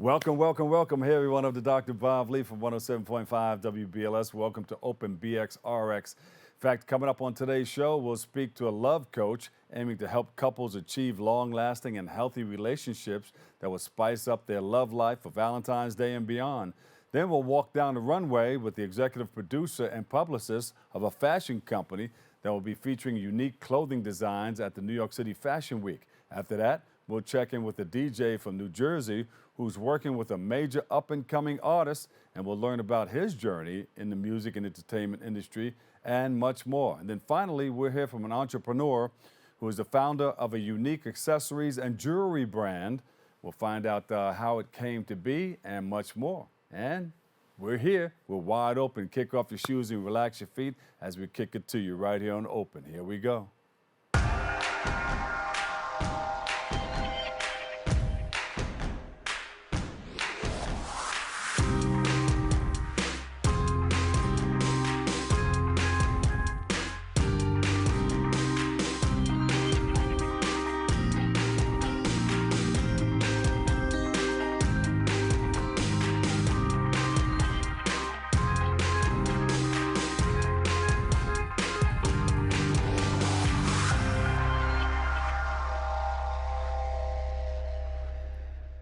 Welcome, welcome, welcome. Hey, everyone of the Dr. Bob Lee from 107.5 WBLS. Welcome to Open BXRX. In fact, coming up on today's show, we'll speak to a love coach aiming to help couples achieve long-lasting and healthy relationships that will spice up their love life for Valentine's Day and beyond. Then we'll walk down the runway with the executive producer and publicist of a fashion company that will be featuring unique clothing designs at the New York City Fashion Week. After that, we'll check in with the DJ from New Jersey who's working with a major up-and-coming artist, and we'll learn about his journey in the music and entertainment industry and much more. And then finally, we'll hear from an entrepreneur who is the founder of a unique accessories and jewelry brand. We'll find out how it came to be and much more. And we're here. We're wide open. Kick off your shoes and relax your feet as we kick it to you right here on Open. Here we go.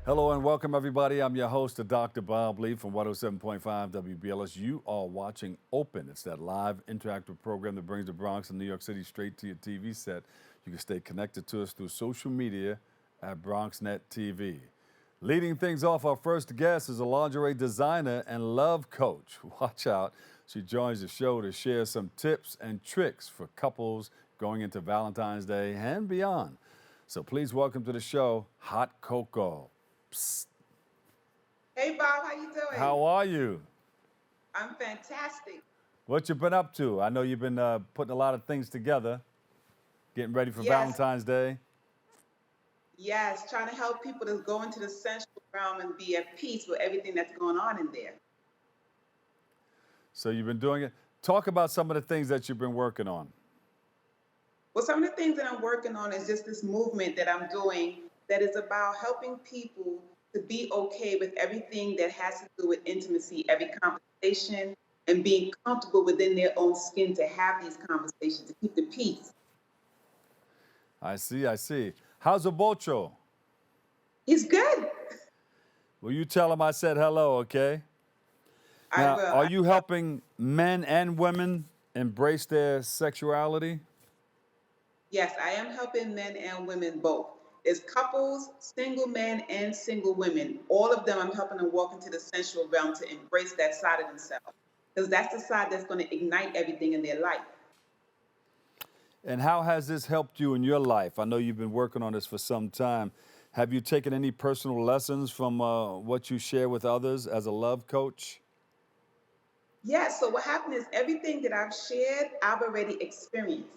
Hello and welcome, everybody. I'm your host, Dr. Bob Lee from 107.5 WBLS. You are watching Open. It's that live interactive program that brings the Bronx and New York City straight to your TV set. You can stay connected to us through social media at BronxNet TV. Leading things off, our first guest is a lingerie designer and love coach. Watch out. She joins the show to share some tips and tricks for couples going into Valentine's Day and beyond. So please welcome to the show, Hot Coco. Psst. Hey, Bob, how you doing? How are you? I'm fantastic. What you been up to? I know you've been putting a lot of things together, getting ready for Valentine's Day. Yes, trying to help people to go into the sensual realm and be at peace with everything that's going on in there. So you've been doing it. Talk about some of the things that you've been working on. Well, some of the things that I'm working on is just this movement that I'm doing that is about helping people to be okay with everything that has to do with intimacy, every conversation, and being comfortable within their own skin to have these conversations, to keep the peace. I see, I see. How's Obocho? He's good. Will you tell him I said hello, okay? I will. Are you helping men and women embrace their sexuality? Yes, I am helping men and women both. It's couples, single men and single women. All of them, I'm helping them walk into the sensual realm to embrace that side of themselves. Because that's the side that's going to ignite everything in their life. And how has this helped you in your life? I know you've been working on this for some time. Have you taken any personal lessons from what you share with others as a love coach? Yes, so what happened is everything that I've shared, I've already experienced.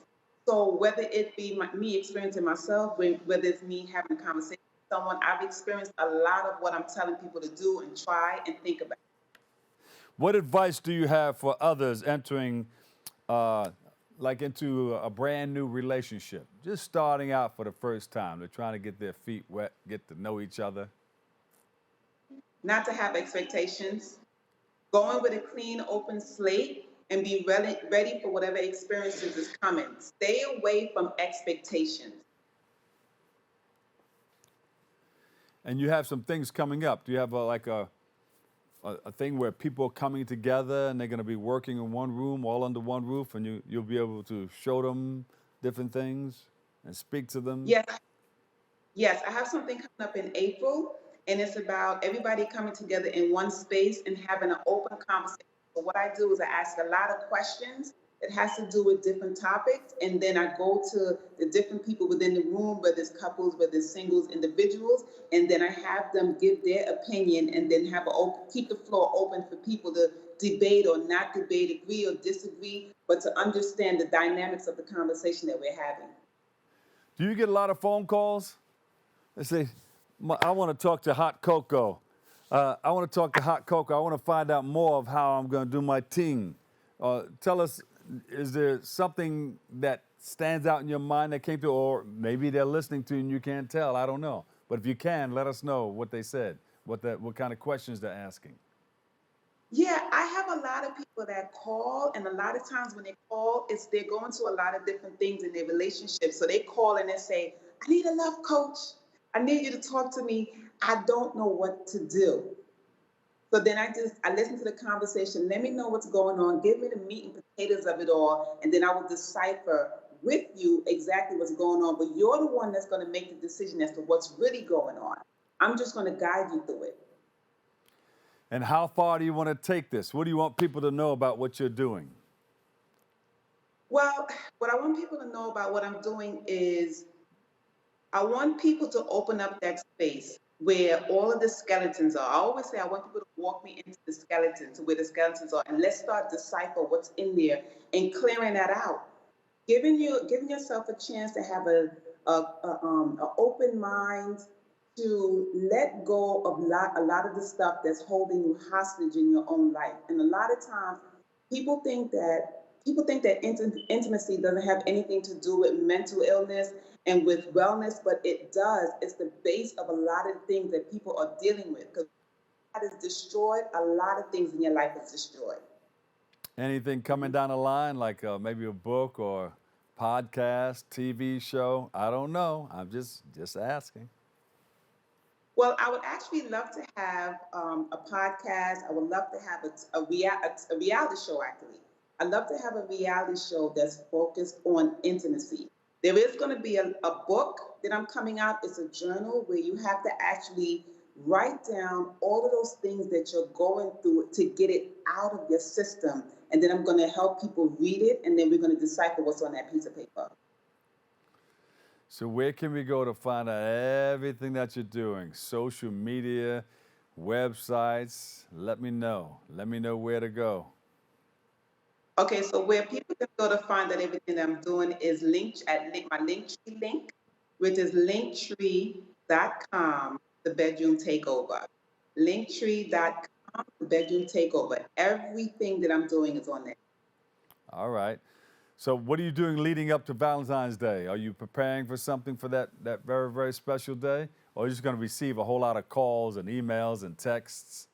So whether it be me experiencing myself, whether it's me having a conversation with someone, I've experienced a lot of what I'm telling people to do and try and think about. What advice do you have for others entering into a brand new relationship, just starting out for the first time? They're trying to get their feet wet, get to know each other. Not to have expectations, going with a clean, open slate, and be ready for whatever experiences is coming. Stay away from expectations. And you have some things coming up. Do you have a thing where people are coming together and they're going to be working in one room, all under one roof, and you'll be able to show them different things and speak to them? Yes, I have something coming up in April, and it's about everybody coming together in one space and having an open conversation. So what I do is I ask a lot of questions that has to do with different topics, and then I go to the different people within the room, whether it's couples, whether it's singles, individuals, and then I have them give their opinion, and then keep the floor open for people to debate or not debate, agree or disagree, but to understand the dynamics of the conversation that we're having. Do you get a lot of phone calls? They say, I want to talk to Hot Coco. I want to talk to Hot Coco. I want to find out more of how I'm going to do my thing. Tell us, is there something that stands out in your mind that came to, or maybe they're listening to you and you can't tell? I don't know. But if you can, let us know what they said. what kind of questions they're asking. Yeah, I have a lot of people that call, and a lot of times when they call, they're going through a lot of different things in their relationship. So they call and they say, I need a love coach. I need you to talk to me. I don't know what to do. So then I listen to the conversation. Let me know what's going on. Give me the meat and potatoes of it all, and then I will decipher with you exactly what's going on. But you're the one that's going to make the decision as to what's really going on. I'm just going to guide you through it. And how far do you want to take this? What do you want people to know about what you're doing? Well, what I want people to know about what I'm doing is I want people to open up that space where all of the skeletons are. I always say I want people to walk me into the skeletons, to where the skeletons are, and let's start decipher what's in there and clearing that out. Giving yourself a chance to have an open mind, to let go of a lot of the stuff that's holding you hostage in your own life. And a lot of times people think that intimacy doesn't have anything to do with mental illness and with wellness, but it does. It's the base of a lot of things that people are dealing with. Because God is destroyed, a lot of things in your life is destroyed. Anything coming down the line, like maybe a book or podcast, TV show? I don't know. I'm just asking. Well, I would actually love to have a podcast. I would love to have a reality show, actually. I'd love to have a reality show that's focused on intimacy. There is going to be a book that I'm coming out. It's a journal where you have to actually write down all of those things that you're going through to get it out of your system. And then I'm going to help people read it, and then we're going to decipher what's on that piece of paper. So where can we go to find out everything that you're doing? Social media, websites? Let me know. Let me know where to go. Okay, so where people can go to find out everything that I'm doing is my Linktree link, which is linktree.com, the bedroom takeover. Linktree.com, the bedroom takeover. Everything that I'm doing is on there. All right. So what are you doing leading up to Valentine's Day? Are you preparing for something for that very, very special day? Or are you just going to receive a whole lot of calls and emails and texts?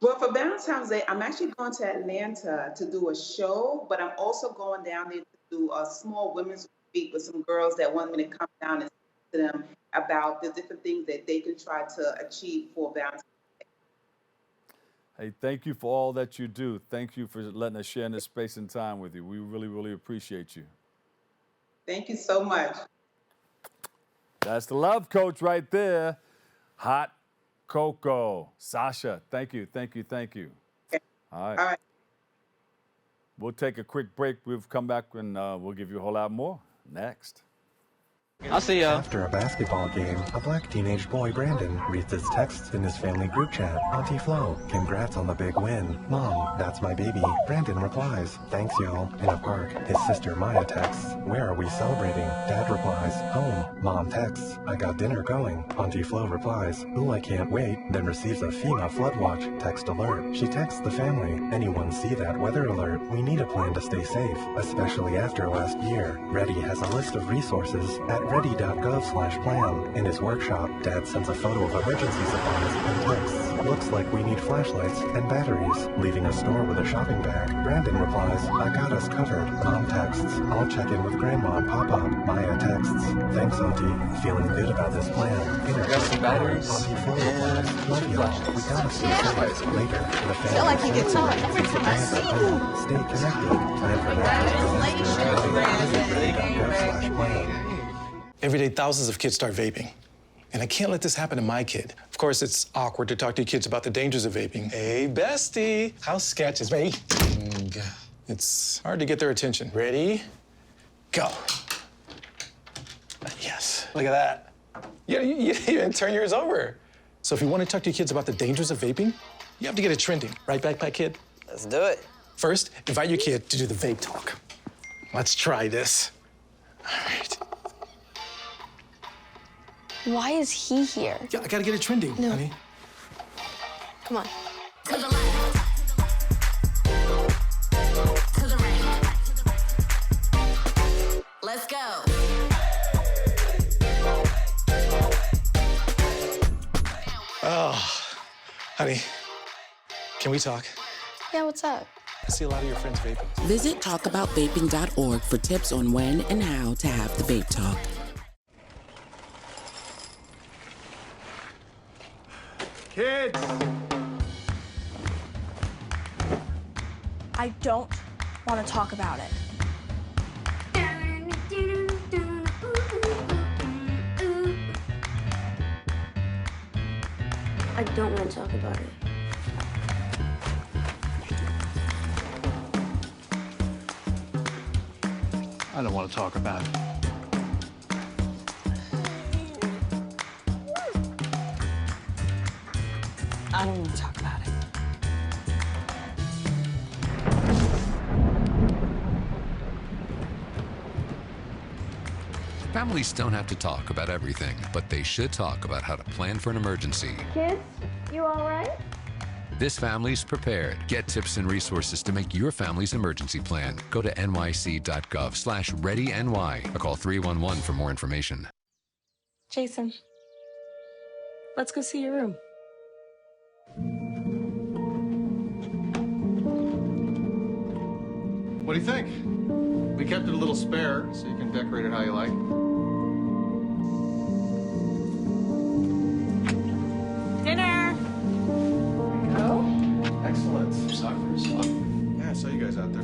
Well, for Valentine's Day, I'm actually going to Atlanta to do a show, but I'm also going down there to do a small women's retreat with some girls that want me to come down and speak to them about the different things that they can try to achieve for Valentine's Day. Hey, thank you for all that you do. Thank you for letting us share in this space and time with you. We really, really appreciate you. Thank you so much. That's the love coach right there. Hot Cocoa. Sasha, thank you, thank you, thank you. Okay. All right. All right. We'll take a quick break. We'll come back and we'll give you a whole lot more next. I'll see ya. After a basketball game, a black teenage boy, Brandon, reads his texts in his family group chat. Auntie Flo, congrats on the big win. Mom, that's my baby. Brandon replies, thanks y'all. In a park, his sister Maya texts, where are we celebrating? Dad replies, home. Mom texts, I got dinner going. Auntie Flo replies, ooh, I can't wait. Then receives a FEMA flood watch text alert. She texts the family, anyone see that weather alert? We need a plan to stay safe, especially after last year. Ready has a list of resources at ready.gov/plan. In his workshop, Dad sends a photo of emergency supplies and texts, looks like we need flashlights and batteries. Leaving a store with a shopping bag, Brandon replies, I got us covered. Mom texts, I'll check in with Grandma and Pop-Up. Maya texts, thanks Auntie, feeling good about this plan. Got some batteries. Auntie Flo replies, love y'all, we gotta stay safe. Later, the family Feel like he gets on. Stay connected. Plan for that. Every day, thousands of kids start vaping. And I can't let this happen to my kid. Of course, it's awkward to talk to your kids about the dangers of vaping. Hey, bestie, how's sketches? Ready? It's hard to get their attention. Ready? Go. Yes, look at that. You didn't turn yours over. So if you want to talk to your kids about the dangers of vaping, you have to get it trending. Right, Backpack Kid? Let's do it. First, invite your kid to do the vape talk. Let's try this. All right. Why is he here? Yeah, I gotta get it trending, honey. Come on. To the left. To the right. Let's go. Honey, can we talk? Yeah, what's up? I see a lot of your friends vaping. Visit talkaboutvaping.org for tips on when and how to have the vape talk. Kids! I don't want to talk about it. I don't want to talk about it. I don't want to talk about it. I don't want to talk about it. Families don't have to talk about everything, but they should talk about how to plan for an emergency. Kids, you all right? This family's prepared. Get tips and resources to make your family's emergency plan. Go to nyc.gov/readyny or call 311 for more information. Jason, let's go see your room. What do you think? We kept it a little spare, so you can decorate it how you like. Dinner! Oh? Excellent. Suckers. Yeah, I saw you guys out there.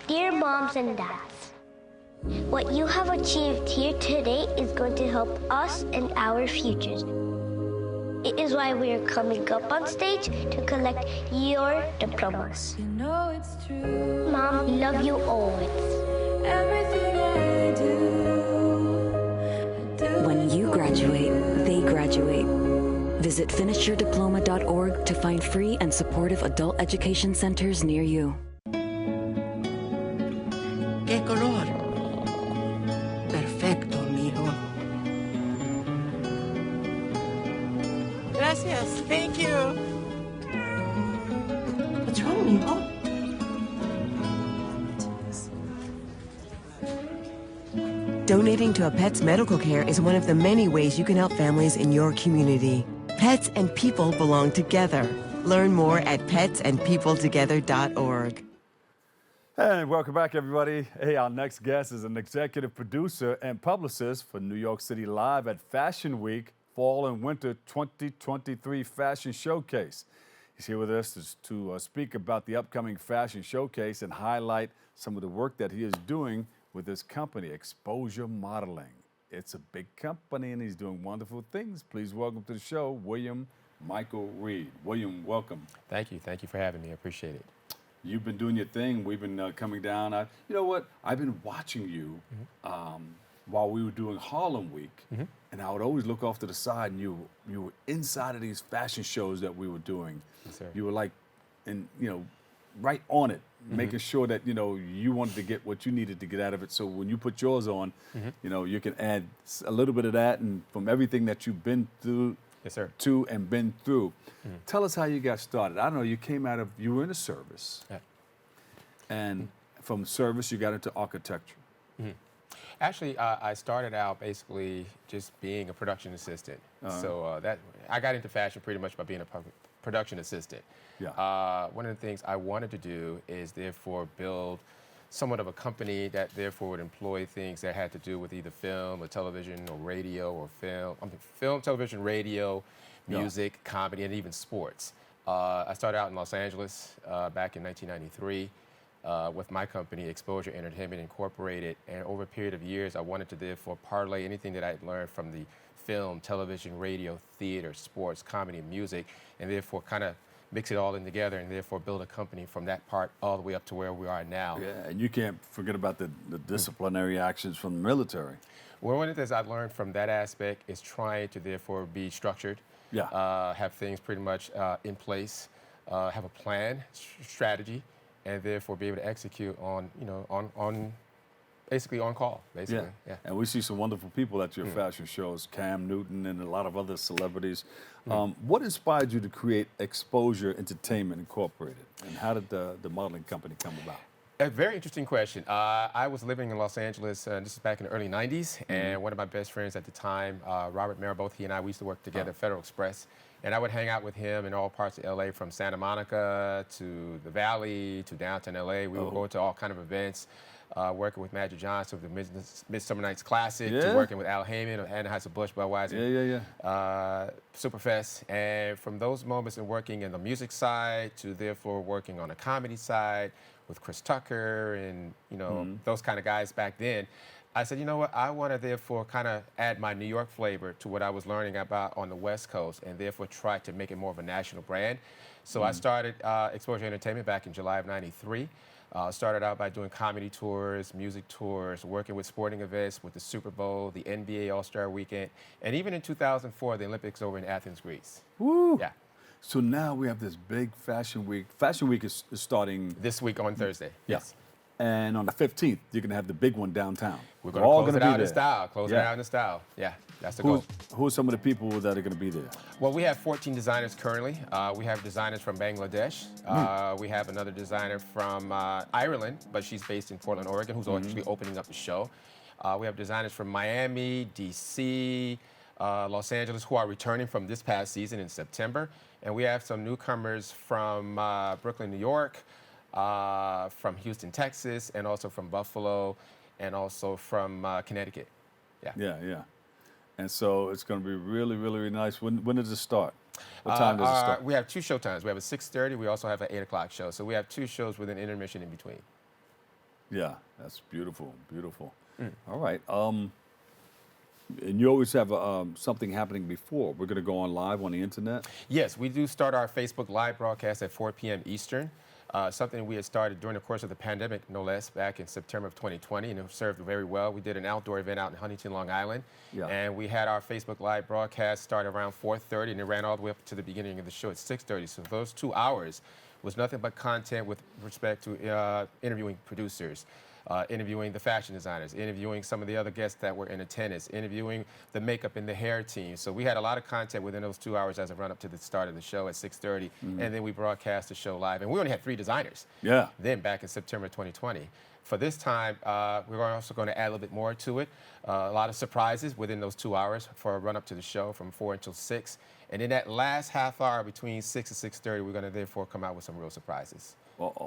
Dear moms and dads, what you have achieved here today is going to help us and our futures. It is why we are coming up on stage to collect your diplomas. You know it's true. Mom, we love you always. Everything I do. When you graduate, they graduate. Visit finishyourdiploma.org to find free and supportive adult education centers near you. ¿Qué color? Perfecto, mijo. Gracias. Thank you. What's wrong, mijo? Donating to a pet's medical care is one of the many ways you can help families in your community. Pets and people belong together. Learn more at petsandpeopletogether.org. And welcome back, everybody. Hey, our next guest is an executive producer and publicist for New York City Live at Fashion Week Fall and Winter 2023 Fashion Showcase. He's here with us to speak about the upcoming fashion showcase and highlight some of the work that he is doing with his company, Xpozure Modeling. It's a big company and he's doing wonderful things. Please welcome to the show, William Michael Reid. William, welcome. Thank you. Thank you for having me. I appreciate it. You've been doing your thing. We've been coming down. You know what? I've been watching you while we were doing Harlem Week, and I would always look off to the side, and you were inside of these fashion shows that we were doing. Yes, sir. You were like, right on it, making sure that you wanted to get what you needed to get out of it. So when you put yours on, you can add a little bit of that, and from everything that you've been through. Yes, sir. To and been through. Tell us how you got started. I don't know, you were in a service. Yeah. And from service, you got into architecture. Actually, I started out basically just being a production assistant. So that I got into fashion pretty much by being a production assistant. Yeah. One of the things I wanted to do is therefore build somewhat of a company that therefore would employ things that had to do with either film or television or radio or film, television, radio, music, comedy, and even sports. I started out in Los Angeles back in 1993 with my company, Xpozure Entertainment Incorporated, and over a period of years, I wanted to therefore parlay anything that I'd learned from the film, television, radio, theater, sports, comedy, and music, and therefore kind of mix it all in together, and therefore build a company from that part all the way up to where we are now. Yeah, and you can't forget about the disciplinary actions from the military. Well, one of the things I've learned from that aspect is trying to therefore be structured, have things pretty much in place, have a plan, strategy, and therefore be able to execute on, on basically on call, basically. Yeah. And we see some wonderful people at your fashion shows, Cam Newton and a lot of other celebrities. What inspired you to create Xpozure Entertainment Incorporated, and how did the modeling company come about? A very interesting question. I was living in Los Angeles, this is back in the early 90s, and one of my best friends at the time, Robert Marabot, he and I, we used to work together at Federal Express, and I would hang out with him in all parts of LA, from Santa Monica to the Valley to downtown LA. We would go to all kind of events, working with Magic Johnson with the Midsummer Night's Classic, to working with Al Heyman of Anheuser-Busch, Budweiser, Superfest. And from those moments in working in the music side to therefore working on the comedy side, with Chris Tucker and, those kind of guys back then, I said, you know what, I want to therefore kind of add my New York flavor to what I was learning about on the West Coast, and therefore try to make it more of a national brand. So I started Xpozure Entertainment back in July of '93. Started out by doing comedy tours, music tours, working with sporting events, with the Super Bowl, the NBA All-Star Weekend, and even in 2004, the Olympics over in Athens, Greece. Woo! Yeah. So now we have this big fashion week. Fashion week is starting this week on Thursday. Yes. And on the 15th, you're going to have the big one downtown. We're going to close it out in style. Close it out in style. Yeah, that's the goal. Who are some of the people that are going to be there? Well, we have 14 designers currently. We have designers from Bangladesh. We have another designer from Ireland, but she's based in Portland, Oregon, who's actually opening up the show. We have designers from Miami, D.C., Los Angeles, who are returning from this past season in September. And we have some newcomers from Brooklyn, New York, from Houston, Texas, and also from Buffalo, and also from Connecticut. Yeah. And so it's going to be really, really, really nice. When does it start? What time does it start? We have 2 show times. We have a 6:30. We also have an 8 o'clock show. So we have 2 shows with an intermission in between. Yeah, that's beautiful, beautiful. All right. And you always have something happening before. We're going to go on live on the internet? Yes, we do start our Facebook Live broadcast at 4 p.m. Eastern. Something we had started during the course of the pandemic, no less, back in September of 2020, and it served very well. We did an outdoor event out in Huntington, Long Island, and we had our Facebook Live broadcast start around 4:30, and it ran all the way up to the beginning of the show at 6:30. So those 2 hours was nothing but content with respect to interviewing producers, interviewing the fashion designers, interviewing some of the other guests that were in attendance, interviewing the makeup and the hair team. So we had a lot of content within those 2 hours as a run up to the start of the show at 6:30, and then we broadcast the show live. And we only had 3 designers. Then back in September 2020. For this time, we're also going to add a little bit more to it. A lot of surprises within those 2 hours for a run up to the show from 4 until 6. And in that last half hour between 6 and 6:30, we're going to therefore come out with some real surprises.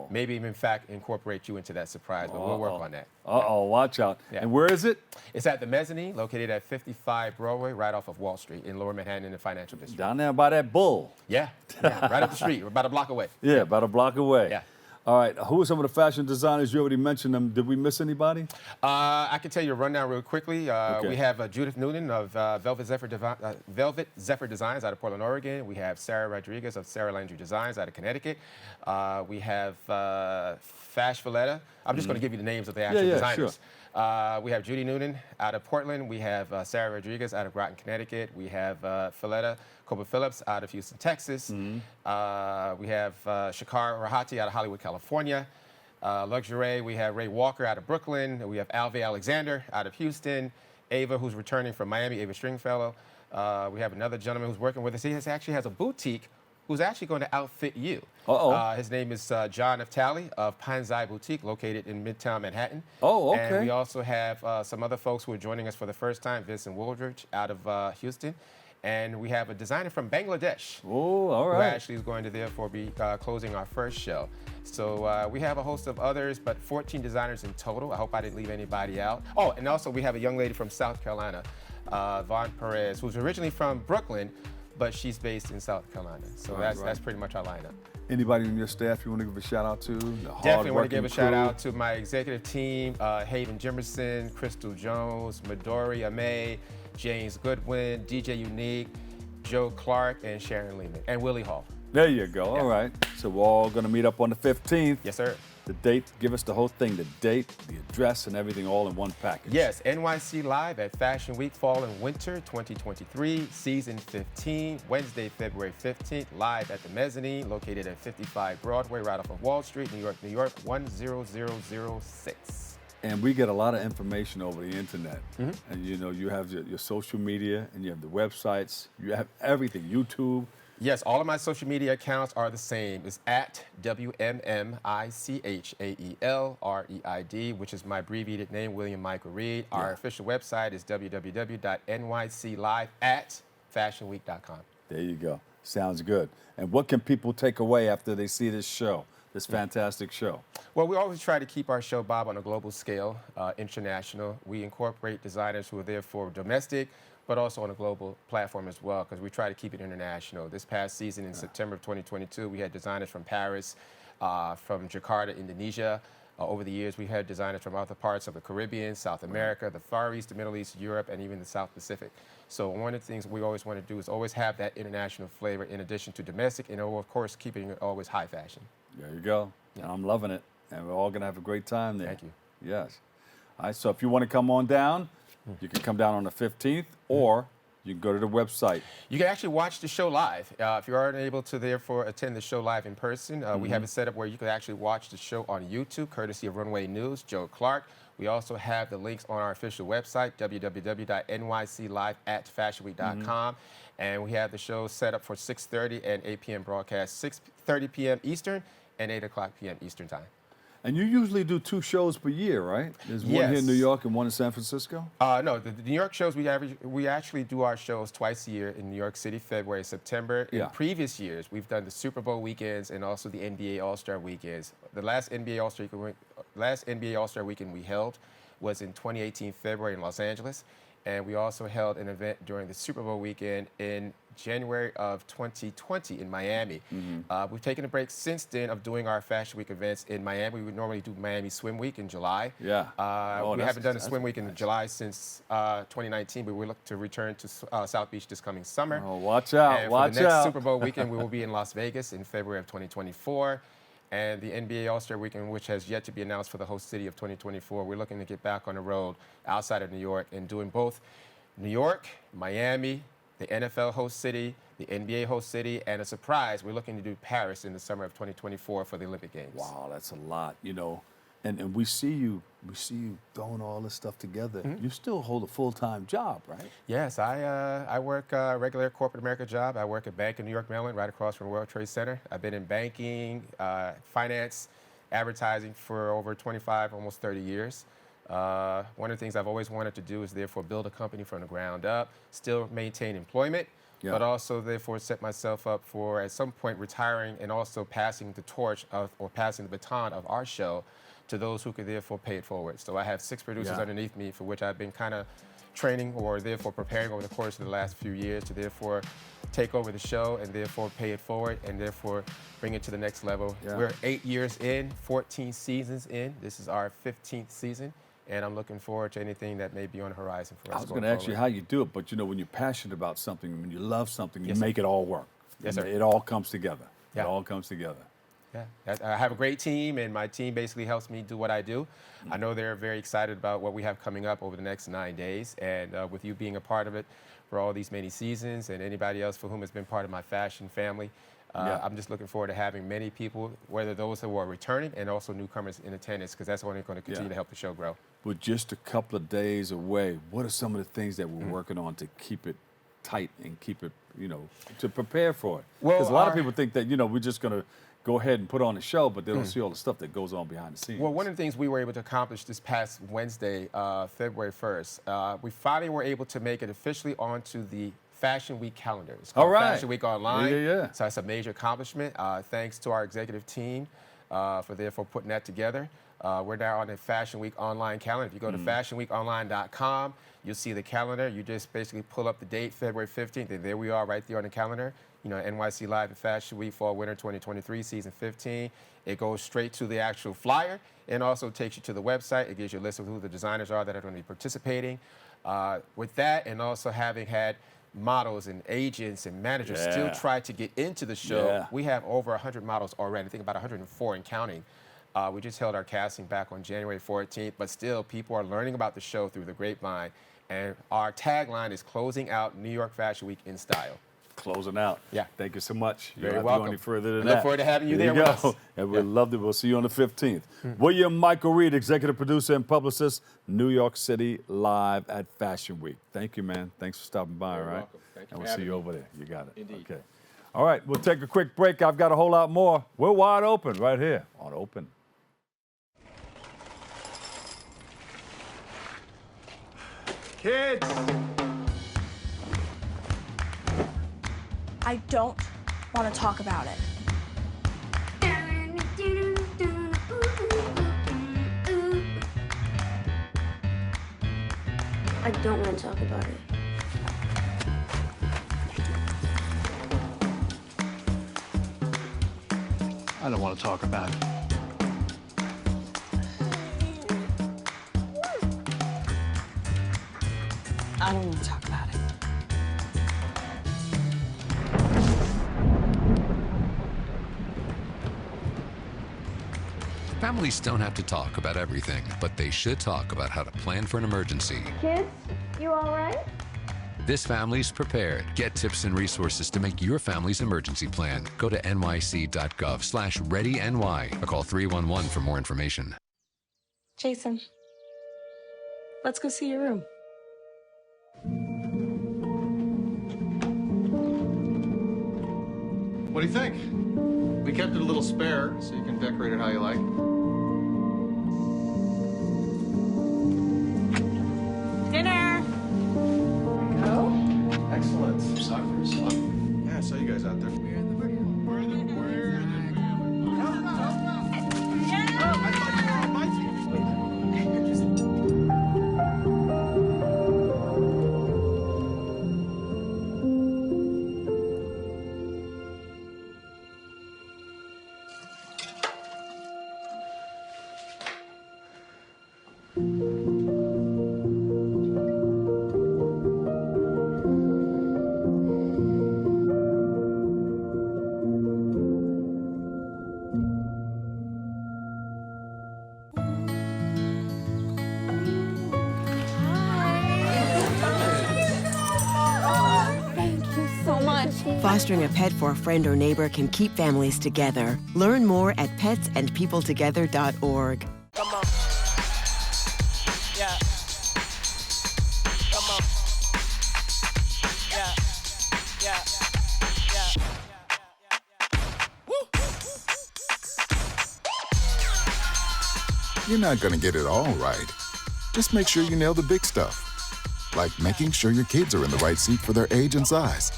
Maybe even, in fact, incorporate you into that surprise, but we'll work on that. Watch out. And where is it? It's at the Mezzanine, located at 55 Broadway, right off of Wall Street in Lower Manhattan in the Financial District. Down there by that bull. Yeah, right up the street. We're about a block away. Yeah, about a block away. Yeah. All right, who are some of the fashion designers? You already mentioned them. Did we miss anybody? I can tell you a rundown real quickly. We have Judith Noonan of Velvet Zephyr Designs out of Portland, Oregon. We have Sarah Rodriguez of Sarah Landry Designs out of Connecticut. We have Fash Valletta. I'm just going to give you the names of the actual designers. Sure. We have Judy Noonan out of Portland. We have Sarah Rodriguez out of Groton, Connecticut. We have Valletta Phillips out of Houston, Texas. We have Shakar Rahati out of Hollywood, California. Luxury, we have Ray Walker out of Brooklyn. We have Alve Alexander out of Houston. Ava, who's returning from Miami, Ava Stringfellow. We have another gentleman who's working with us. He actually has a boutique who's actually going to outfit you. His name is John Naftali of Panzai Boutique, located in Midtown Manhattan. And we also have some other folks who are joining us for the first time, Vincent Wooldridge out of Houston. And we have a designer from Bangladesh who actually is going to therefore be closing our first show. So we have a host of others, but 14 designers in total. I hope I didn't leave anybody out. Oh, and also we have a young lady from South Carolina, Vaughn Perez, who's originally from Brooklyn, but she's based in South Carolina. So that's pretty much our lineup. Anybody in your staff you want to give a shout out to? Definitely want to give a shout out to my executive team, Hayden Jimerson, Crystal Jones, Midori Amay, James Goodwin, DJ Unique, Joe Clark, and Sharon Lehman, and Willie Hall. There you go. Yeah. All right. So we're all going to meet up on the 15th. Yes, sir. The date, give us the whole thing, the date, the address, and everything all in one package. Yes, NYC Live at Fashion Week Fall and Winter 2023, Season 15, Wednesday, February 15th, live at the Mezzanine, located at 55 Broadway, right off of Wall Street, New York, 10006. And we get a lot of information over the internet. And you know, you have your social media, and you have the websites, you have everything, YouTube. Yes, all of my social media accounts are the same. It's at WMMICHAELREID, which is my abbreviated name, William Michael Reid. Our official website is www.nyclive@fashionweek.com. There you go. Sounds good. And what can people take away after they see this show, this fantastic show? Well, we always try to keep our show, Bob, on a global scale, international. We incorporate designers who are therefore domestic, but also on a global platform as well, because we try to keep it international. This past season in September of 2022, we had designers from Paris, from Jakarta, Indonesia. Over the years, we had designers from other parts of the Caribbean, South America, the Far East, the Middle East, Europe, and even the South Pacific. So one of the things we always want to do is always have that international flavor in addition to domestic, and of course, keeping it always high fashion. There you go. Yeah. I'm loving it. And we're all going to have a great time there. Thank you. Yes. All right, so if you want to come on down, you can come down on the 15th, or you can go to the website. You can actually watch the show live. If you aren't able to, therefore, attend the show live in person, we have it set up where you can actually watch the show on YouTube, courtesy of Runway News, Joe Clark. We also have the links on our official website, www.nyclive@fashionweek.com. And we have the show set up for 6:30 and 8 p.m. broadcast, 6:30 p.m. Eastern and 8 o'clock p.m. Eastern time. And you usually do 2 shows per year, right? There's one here in New York and one in San Francisco? No, the New York shows, we actually do our shows twice a year in New York City, February, September. In previous years, we've done the Super Bowl weekends and also the NBA All-Star weekends. The last NBA All-Star weekend we held was in 2018, February in Los Angeles. And we also held an event during the Super Bowl weekend in January of 2020 in Miami. We've taken a break since then of doing our Fashion Week events in Miami. We would normally do Miami Swim Week in July. We haven't done a swim week in July since 2019, but we look to return to South Beach this coming summer. Oh, watch out, and watch for the next out. Super Bowl weekend, we will be in Las Vegas in February of 2024. And the NBA All-Star Weekend, which has yet to be announced for the host city of 2024, we're looking to get back on the road outside of New York and doing both New York, Miami, the NFL host city, the NBA host city, and a surprise, we're looking to do Paris in the summer of 2024 for the Olympic Games. Wow, that's a lot, you know. And we see you throwing all this stuff together. You still hold a full-time job, right? Yes, I work a regular corporate America job. I work at Bank of New York Mellon, right across from World Trade Center. I've been in banking, finance, advertising for over 25, almost 30 years. One of the things I've always wanted to do is therefore build a company from the ground up, still maintain employment, but also therefore set myself up for at some point retiring and also passing the torch or passing the baton of our show to those who could therefore pay it forward. So I have 6 producers underneath me for which I've been kind of training or therefore preparing over the course of the last few years to therefore take over the show and therefore pay it forward and therefore bring it to the next level. We're 8 years in, 14 seasons in. This is our 15th season. And I'm looking forward to anything that may be on the horizon for us. I was going to ask you how you do it, but you know, when you're passionate about something, when you love something, you make it all work. Yes, sir. It all comes together. It all comes together. Yeah, I have a great team, and my team basically helps me do what I do. I know they're very excited about what we have coming up over the next 9 days, and with you being a part of it for all these many seasons, and anybody else for whom has been part of my fashion family, I'm just looking forward to having many people, whether those who are returning and also newcomers in attendance, because that's only going to continue to help the show grow. We're just a couple of days away. What are some of the things that we're working on to keep it tight and keep it, you know, to prepare for it? Because a lot of people think that, you know, we're just going to go ahead and put on a show, but they don't see all the stuff that goes on behind the scenes. Well, one of the things we were able to accomplish this past Wednesday, February 1st, we finally were able to make it officially onto the Fashion Week calendar. It's called Fashion Week Online. So that's a major accomplishment. Thanks to our executive team for therefore putting that together. We're now on the Fashion Week Online calendar. If you go to fashionweekonline.com, you'll see the calendar. You just basically pull up the date, February 15th, and there we are right there on the calendar. You know, NYC Live and Fashion Week Fall Winter 2023, Season 15. It goes straight to the actual flyer and also takes you to the website. It gives you a list of who the designers are that are going to be participating. With that, and also having had models and agents and managers still try to get into the show. Yeah. We have over 100 models already, I think about 104 and counting. We just held our casting back on January 14th, but still people are learning about the show through the grapevine. And our tagline is closing out New York Fashion Week in style. Closing out. Yeah. Thank you so much. You Very don't have welcome. to go any further than I look that. forward to having you There there you with go. us. And we'd love to. We'll see you on the 15th. William Michael Reid, executive producer and publicist, New York City Live at Fashion Week. Thank you, man. Thanks for stopping by, all right? welcome. Thank you And for we'll see having you me. over there. You got it. Indeed. Okay. All right, we'll take a quick break. I've got a whole lot more. We're wide open right here on Open. Kids! I don't want to talk about it. I don't want to talk about it. I don't want to talk about it. I don't want to talk about it. Families don't have to talk about everything, but they should talk about how to plan for an emergency. Kids, you all right? This family's prepared. Get tips and resources to make your family's emergency plan. Go to nyc.gov/readyny or call 311 for more information. Jason, let's go see your room. What do you think? We kept it a little spare, so you can decorate it how you like. Dinner! Go. Excellent. Suckers. Yeah, I saw you guys out there. Fostering a pet for a friend or neighbor can keep families together. Learn more at petsandpeopletogether.org. Come on. Yeah. Come on. Yeah. Yeah. Yeah. You're not going to get it all right. Just make sure you nail the big stuff. Like making sure your kids are in the right seat for their age and size.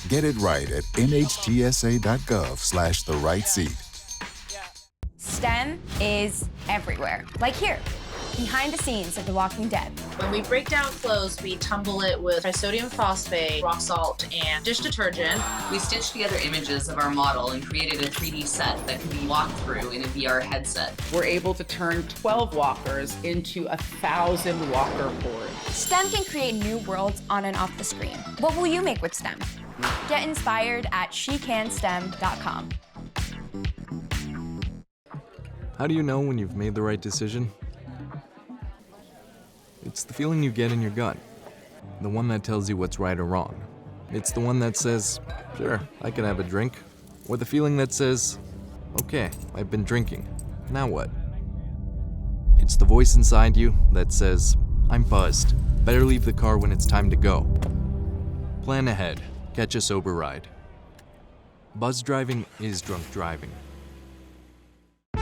Get it right at nhtsa.gov/the-right-seat. STEM is everywhere. Like here, behind the scenes of The Walking Dead. When we break down clothes, we tumble it with trisodium phosphate, rock salt, and dish detergent. We stitched together images of our model and created a 3D set that can be walked through in a VR headset. We're able to turn 12 walkers into 1,000 walker boards. STEM can create new worlds on and off the screen. What will you make with STEM? Get inspired at shecanstem.com. How do you know when you've made the right decision? It's the feeling you get in your gut. The one that tells you what's right or wrong. It's the one that says, sure, I can have a drink. Or the feeling that says, okay, I've been drinking. Now what? It's the voice inside you that says, I'm buzzed. Better leave the car when it's time to go. Plan ahead. Catch a sober ride. Buzz driving is drunk driving.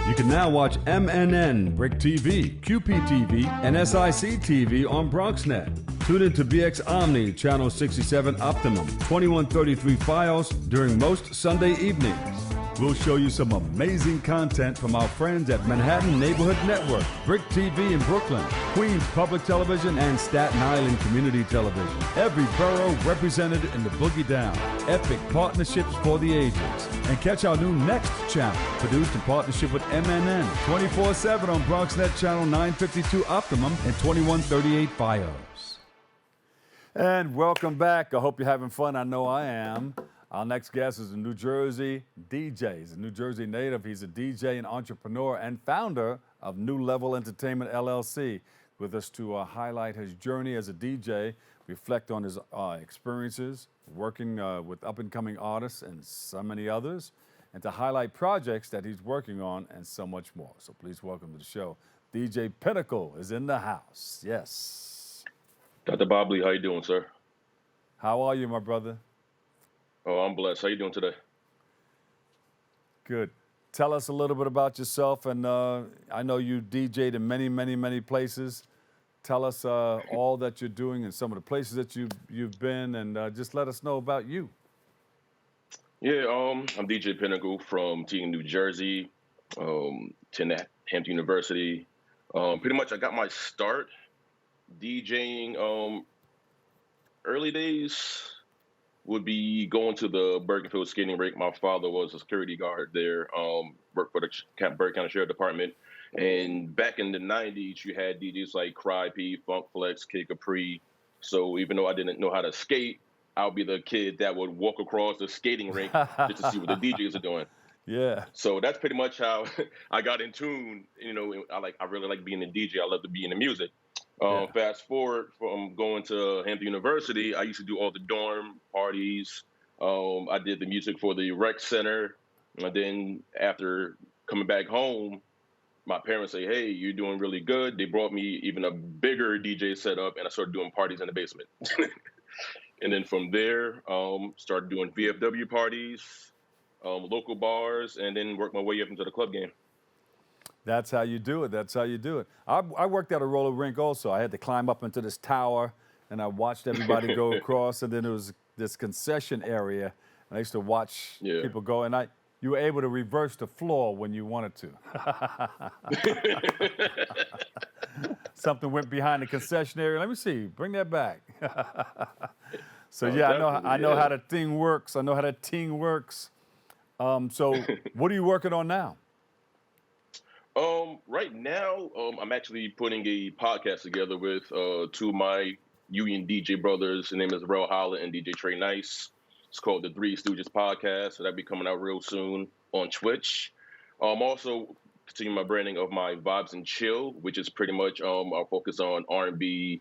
You can now watch MNN, Brick TV, QPTV, and SIC TV on BronxNet. Tune in to BX Omni, Channel 67 Optimum, 2133 Fios during most Sunday evenings. We'll show you some amazing content from our friends at Manhattan Neighborhood Network, Brick TV in Brooklyn, Queens Public Television, and Staten Island Community Television. Every borough represented in the Boogie Down. Epic partnerships for the ages. And catch our new Next channel, produced in partnership with MNN, 24/7 on BronxNet Channel 952 Optimum and 2138 Fios. And welcome back. I hope you're having fun. I know I am. Our next guest is a New Jersey DJ. He's a New Jersey native. He's a DJ and entrepreneur and founder of New Level Entertainment LLC. With us to highlight his journey as a DJ, reflect on his experiences working with up-and-coming artists and so many others, and to highlight projects that he's working on and so much more. So please welcome to the show. DJ Pinnacle is in the house. Yes. Dr. Bob Lee, how you doing, sir? How are you, my brother? Oh, I'm blessed. How you doing today? Good. Tell us a little bit about yourself, and I know you DJ'd in many, many, many places. Tell us all that you're doing and some of the places that you've been, and just let us know about you. Yeah, I'm DJ Pinnacle from New Jersey, attended Hampton University. Pretty much I got my start DJing. Early days would be going to the Bergenfield skating rink. My father was a security guard there, worked for the Bergen County Sheriff Department. And back in the 90s, you had DJs like Cry P, Funk Flex, Kid Capri. So even though I didn't know how to skate, I'll be the kid that would walk across the skating rink just to see what the DJs are doing. Yeah. So that's pretty much how I got in tune. You know, I really like being a DJ. I love to be in the music. Fast forward from going to Hampton University, I used to do all the dorm parties. I did the music for the rec center. And then after coming back home, my parents say, hey, you're doing really good. They brought me even a bigger DJ setup, and I started doing parties in the basement. And then from there, started doing VFW parties, local bars, and then worked my way up into the club game. That's how you do it. That's how you do it. I worked at a roller rink also. I had to climb up into this tower, and I watched everybody go across, and then there was this concession area, and I used to watch people go, and you were able to reverse the floor when you wanted to. Something went behind the concession area. Let me see. Bring that back. So I know how the thing works. I know how that thing works. So what are you working on now? Right now, I'm actually putting a podcast together with two of my union DJ brothers. Their name is Rel Holland and DJ Trey Nice. It's called the Three Stooges Podcast, so that'll be coming out real soon on Twitch. Also continuing my branding of my Vibes and Chill, which is pretty much our focus on R&B,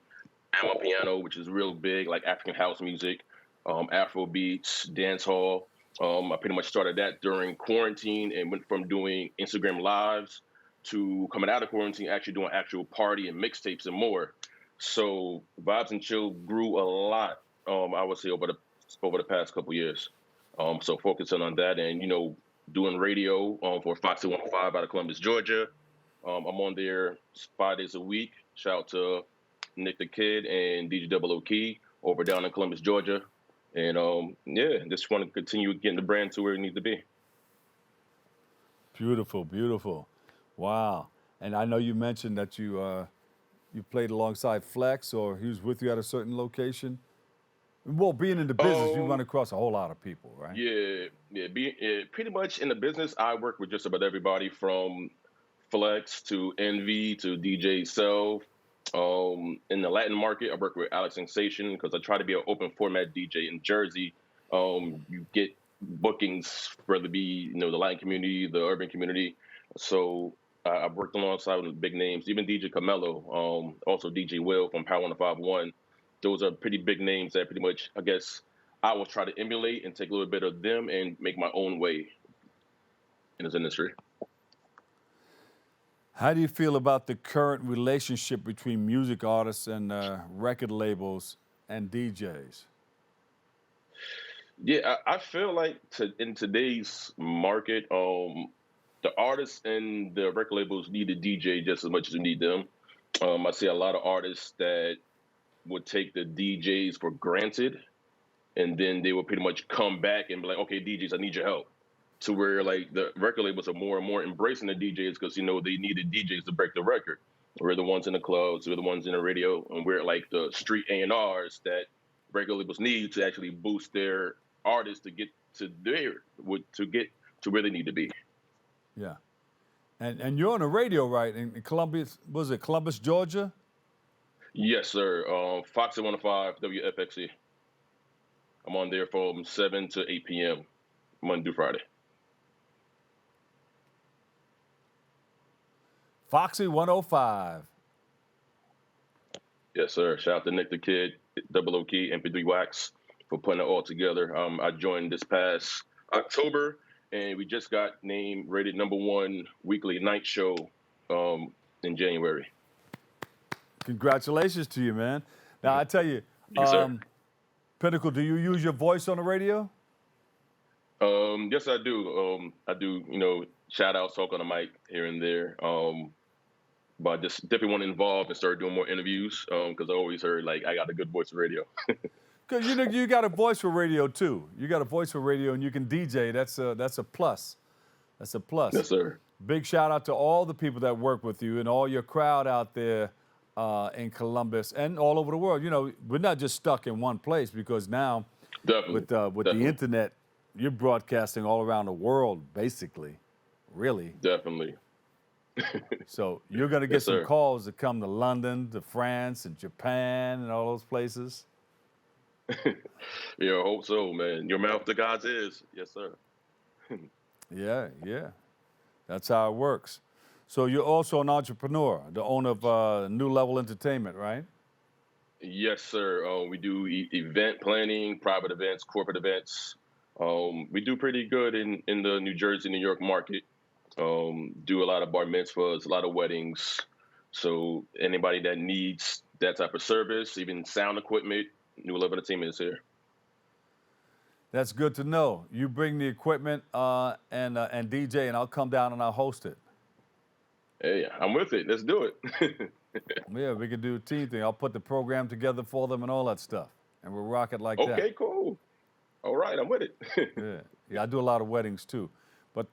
piano, which is real big, like African house music, Afro beats, dance hall. I pretty much started that during quarantine and went from doing Instagram Lives to coming out of quarantine, actually doing actual party and mixtapes and more. So Vibes and Chill grew a lot, I would say, over the past couple years. So focusing on that and, doing radio for Fox 215 out of Columbus, Georgia. I'm on there 5 days a week. Shout out to Nick the Kid and DJ Double O Key over down in Columbus, Georgia. And just want to continue getting the brand to where it needs to be. Beautiful, beautiful. Wow. And I know you mentioned that you played alongside Flex, or he was with you at a certain location. Well, being in the business, you run across a whole lot of people, right? Yeah. Pretty much in the business, I work with just about everybody from Flex to Envy to DJ Self. In the Latin market, I work with Alex Sensation because I try to be an open format DJ in Jersey. You get bookings, whether it be the Latin community, the urban community. So I've worked alongside with big names, even DJ Camelo, also DJ Will from Powell 151. Those are pretty big names that pretty much, I guess, I will try to emulate and take a little bit of them and make my own way in this industry. How do you feel about the current relationship between music artists and record labels and DJs? Yeah, I feel like in today's market, the artists and the record labels need the DJ just as much as you need them. I see a lot of artists that would take the DJs for granted, and then they would pretty much come back and be like, okay, DJs, I need your help. To where like the record labels are more and more embracing the DJs because, they need the DJs to break the record. We're the ones in the clubs, we're the ones in the radio, and we're like the street A&Rs that record labels need to actually boost their artists to get to where they need to be. Yeah. And you're on the radio, right? In Columbus, was it Columbus, Georgia? Yes, sir. Fox 105 WFXE. I'm on there from 7 to 8 p.m. Monday through Friday. Foxy 105. Yes, sir. Shout out to Nick the Kid, Double O Key, MP3 Wax for putting it all together. I joined this past October, and we just got named rated #1 weekly night show in January. Congratulations to you, man. Now, I tell you, Yes, sir. Pinnacle, do you use your voice on the radio? Yes, I do. I do, shout outs, talk on the mic here and there. But I just definitely want to involve and start doing more interviews because I always heard I got a good voice for radio. Because you got a voice for radio too. You got a voice for radio and you can DJ. That's a plus. That's a plus. Yes, sir. Big shout out to all the people that work with you and all your crowd out there in Columbus and all over the world. We're not just stuck in one place because now with the internet, you're broadcasting all around the world, basically. Really. Definitely. So you're going to get Yes, some sir. calls to come to London, to France, and Japan, and all those places. Yeah, I hope so, man. Your mouth to God's ears. Yes, sir. Yeah. That's how it works. So you're also an entrepreneur, the owner of New Level Entertainment, right? Yes, sir. We do event planning, private events, corporate events. We do pretty good in the New Jersey, New York market. Do a lot of bar mitzvahs, a lot of weddings. So anybody that needs that type of service, even sound equipment, New Level Entertainment is here. That's good to know. You bring the equipment and DJ, and I'll come down and I'll host it. Hey, I'm with it. Let's do it. Yeah, we can do a team thing. I'll put the program together for them and all that stuff, and we'll rock it like that. Okay, cool. All right, I'm with it. Yeah, I do a lot of weddings too, but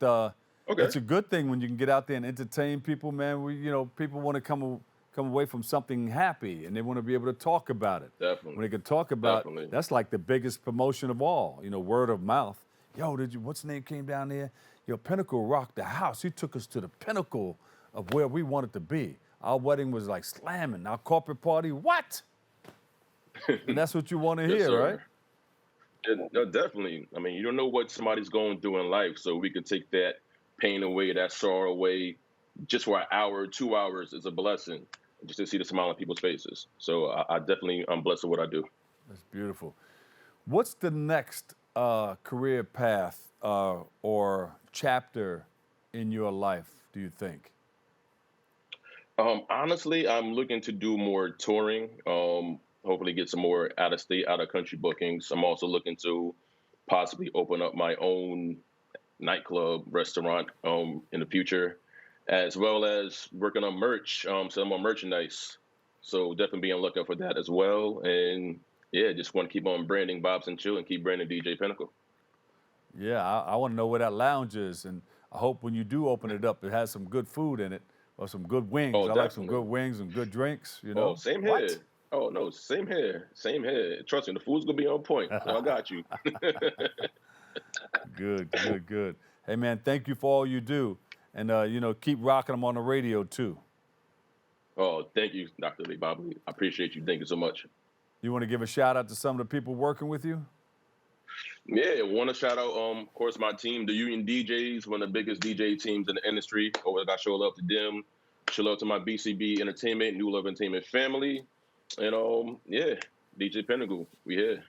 it's a good thing when you can get out there and entertain people, man. People want to come away from something happy, and they want to be able to talk about it. Definitely. When they can talk about it, that's like the biggest promotion of all. Word of mouth. Yo, what's the name came down there? Yo, Pinnacle rocked the house. He took us to the pinnacle of where we wanted to be. Our wedding was like slamming. Our corporate party, what? And that's what you want to Yes, hear, sir. right? Yeah, no, definitely. I mean, you don't know what somebody's going through in life, so we could take that pain away, that sorrow away, just for an hour, 2 hours is a blessing, just to see the smile on people's faces. So I'm blessed with what I do. That's beautiful. What's the next career path or chapter in your life, do you think? Honestly, I'm looking to do more touring, hopefully get some more out-of-state, out-of-country bookings. I'm also looking to possibly open up my own nightclub, restaurant in the future, as well as working on merch, selling more merchandise. So definitely be on the lookout for that as well. And yeah, just want to keep on branding Bob's and Chill and keep branding DJ Pinnacle. Yeah, I want to know where that lounge is, and I hope when you do open it up, it has some good food in it or some good wings. Oh, I like some definitely. good wings and good drinks, you know. Oh, same What? here. Oh, no, same here. Same here. Trust me, the food's going to be on point. So I got you. Good. Hey, man, thank you for all you do. And, keep rocking them on the radio, too. Oh, thank you, Dr. Lee Bobley. I appreciate you. Thank you so much. You want to give a shout-out to some of the people working with you? Yeah, want to shout out, of course, my team, the Union DJs, one of the biggest DJ teams in the industry. Always got to show love to them. Show love to my BCB Entertainment, New Level Entertainment family. And, yeah, DJ Pinnacle, we here.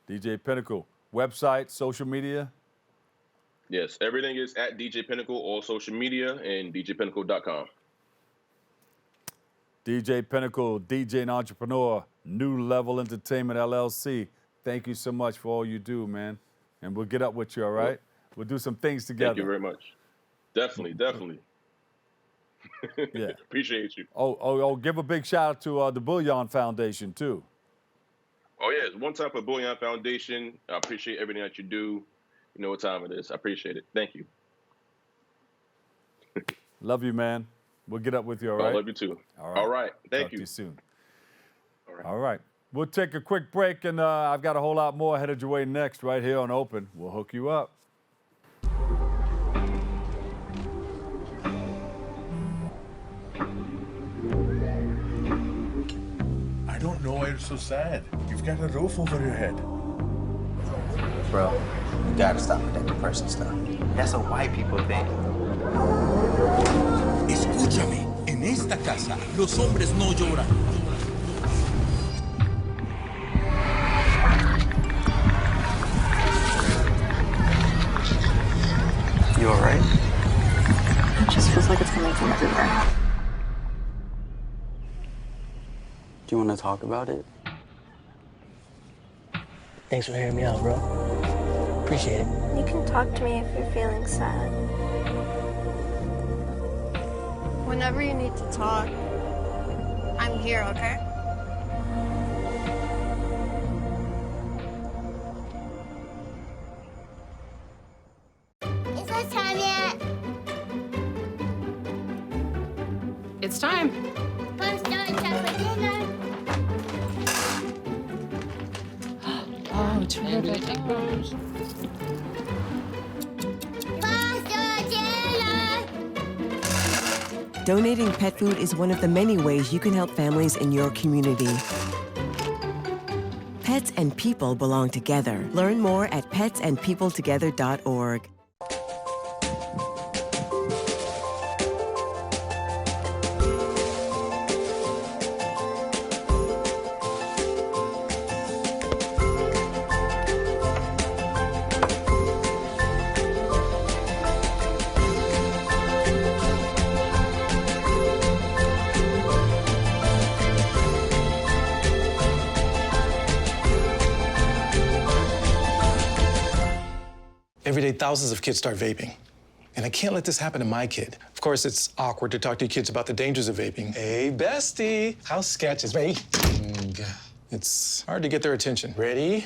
DJ Pinnacle. Website, social media? Yes, everything is at DJ Pinnacle, all social media, and djpinnacle.com. DJ Pinnacle, DJ and Entrepreneur, New Level Entertainment LLC. Thank you so much for all you do, man. And we'll get up with you, all right? We'll do some things together. Thank you very much. Definitely. Yeah. Appreciate you. Oh, give a big shout out to the Bullion Foundation, too. Oh, yeah, it's one time for Bullion Foundation. I appreciate everything that you do. You know what time it is. I appreciate it. Thank you. Love you, man. We'll get up with you, all right? I love you, too. All right. Thank Talk you. to you soon. All right. We'll take a quick break, and I've got a whole lot more headed your way next right here on Open. We'll hook you up. don't know why you're so sad. You've got a roof over your head. Bro, you gotta stop with that depression stuff. That's a white people thing. Escúchame, en esta casa los hombres no lloran. You all right? It just feels like it's coming from everywhere. Do you want to talk about it? Thanks for hearing me out, bro. Appreciate it. You can talk to me if you're feeling sad. Whenever you need to talk, I'm here, okay? Is that time yet? It's time. Fun story time for dinner. Oh, it's really Donating pet food is one of the many ways you can help families in your community. Pets and people belong together. Learn more at petsandpeopletogether.org. Every day, thousands of kids start vaping. And I can't let this happen to my kid. Of course, it's awkward to talk to your kids about the dangers of vaping. Hey, bestie, how sketch is me? It's hard to get their attention. Ready?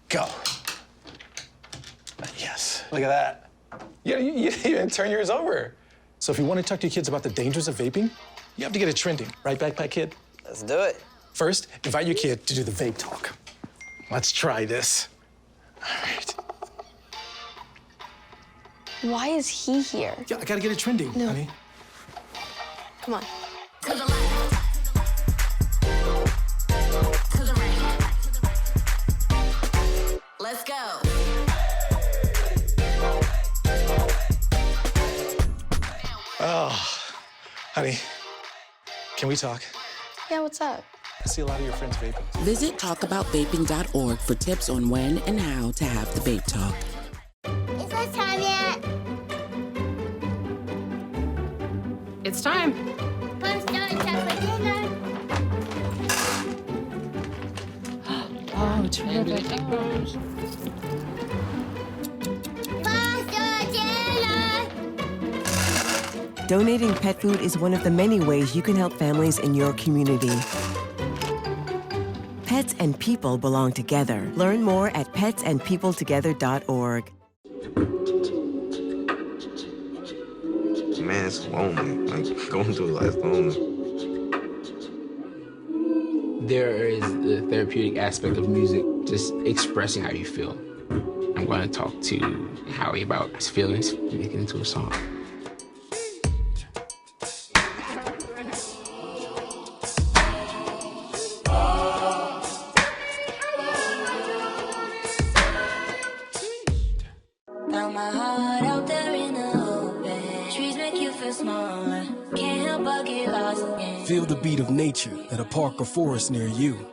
Go. Yes, look at that. You even turn yours over. So if you want to talk to your kids about the dangers of vaping, you have to get it trending. Right, Backpack Kid? Let's do it. First, invite your kid to do the vape talk. Let's try this. All right. Why is he here? Yeah, I gotta get it trending, honey. Come on. To the left. To the right. Let's go. Oh, honey, can we talk? Yeah, what's up? I see a lot of your friends vaping. Visit talkaboutvaping.org for tips on when and how to have the vape talk. Is that time yet? It's time. Fun story time for dinner. Oh, it's really Donating pet food is one of the many ways you can help families in your community. Pets and people belong together. Learn more at petsandpeopletogether.org. Man, it's lonely. Like, going through life lonely. There is the therapeutic aspect of music, just expressing how you feel. I'm going to talk to Howie about his feelings, make it into a song. Feel the beat of nature at a park or forest near you.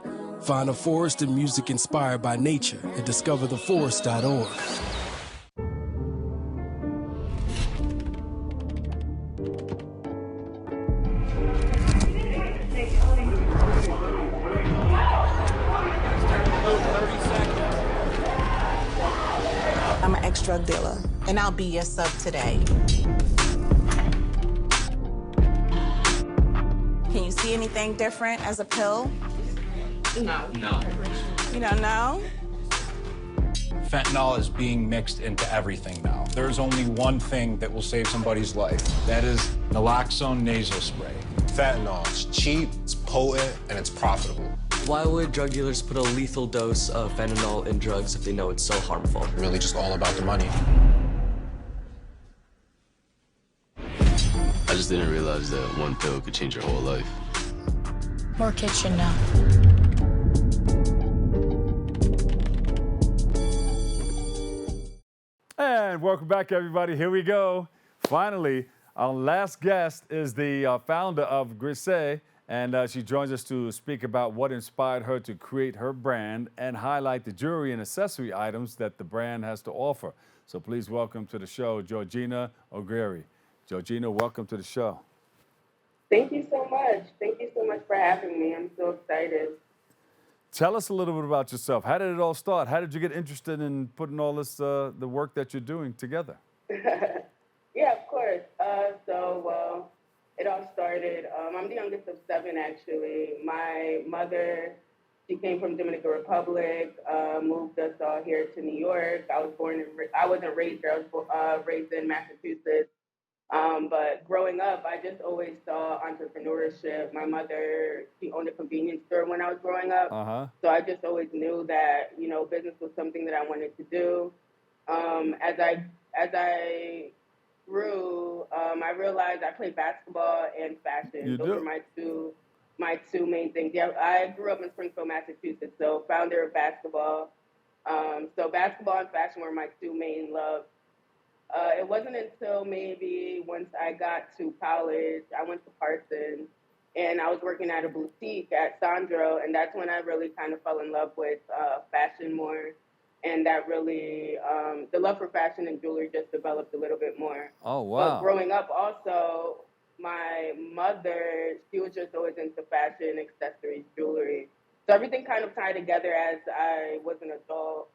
Find a forest and music inspired by nature at discovertheforest.org. I'm an ex-drug dealer, and I'll be your sub today. Can you see anything different as a pill? No. You don't know? Fentanyl is being mixed into everything now. There's only one thing that will save somebody's life. That is naloxone nasal spray. Fentanyl, it's cheap, it's potent, and it's profitable. Why would drug dealers put a lethal dose of fentanyl in drugs if they know it's so harmful? Really just all about the money. I just didn't realize that one pill could change your whole life. More kitchen now. And welcome back, everybody. Here we go. Finally, our last guest is the founder of GRISÉ, and she joins us to speak about what inspired her to create her brand and highlight the jewelry and accessory items that the brand has to offer. So please welcome to the show, Georgina Ogirri. Georgina, welcome to the show. Thank you so much. Thank you so much for having me. I'm so excited. Tell us a little bit about yourself. How did it all start? How did you get interested in putting all this, the work that you're doing together? Yeah, of course. Well, it all started, I'm the youngest of 7, actually. My mother, she came from Dominican Republic, moved us all here to New York. I wasn't raised here. I was raised in Massachusetts. But growing up, I just always saw entrepreneurship. My mother, she owned a convenience store when I was growing up. So I just always knew that, you know, business was something that I wanted to do. As I grew, I realized I played basketball and fashion. Those were my two main things. Yeah, I grew up in Springfield, Massachusetts, so founder of basketball. So basketball and fashion were my two main loves. It wasn't until maybe once I got to college, I went to Parsons, and I was working at a boutique at Sandro, and that's when I really kind of fell in love with fashion more. And that really, the love for fashion and jewelry just developed a little bit more. Oh, wow. But growing up also, my mother, she was just always into fashion, accessories, jewelry. So everything kind of tied together as I was an adult,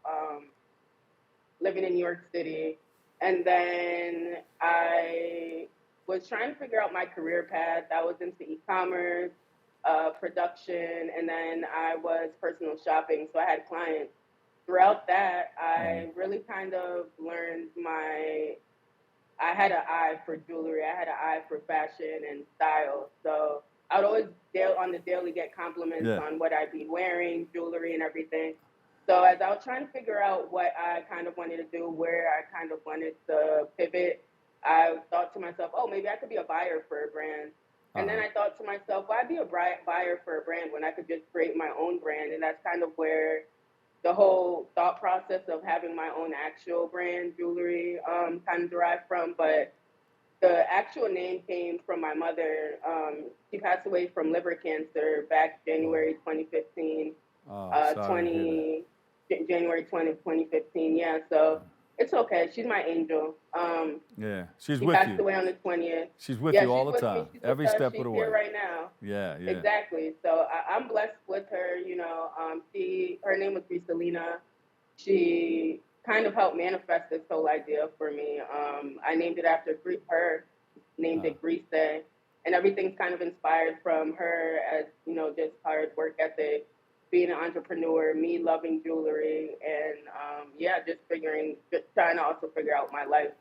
living in New York City. And then I was trying to figure out my career path. I was into e-commerce, production, and then I was personal shopping, so I had clients. Throughout that, I really kind of learned I had an eye for jewelry, I had an eye for fashion and style. So I would always on the daily get compliments on what I'd be wearing, jewelry and everything. So as I was trying to figure out what I kind of wanted to do, where I kind of wanted to pivot, I thought to myself, oh, maybe I could be a buyer for a brand. And then I thought to myself, why be a buyer for a brand when I could just create my own brand? And that's kind of where the whole thought process of having my own actual brand, jewelry, kind of derived from. But the actual name came from my mother. She passed away from liver cancer back January 2015. January 20, 2015, yeah. So it's okay. She's my angel. Yeah, she's with you. She passed away on the 20th. She's with you all the time, every step of the way. She's here right now. Yeah. Exactly. So I'm blessed with her. You know, her name was GRISÉ. She kind of helped manifest this whole idea for me. I named it after her. Named it GRISÉ, and everything's kind of inspired from her, as you know, just hard work ethic, being an entrepreneur, me loving jewelry, and just trying to also figure out my life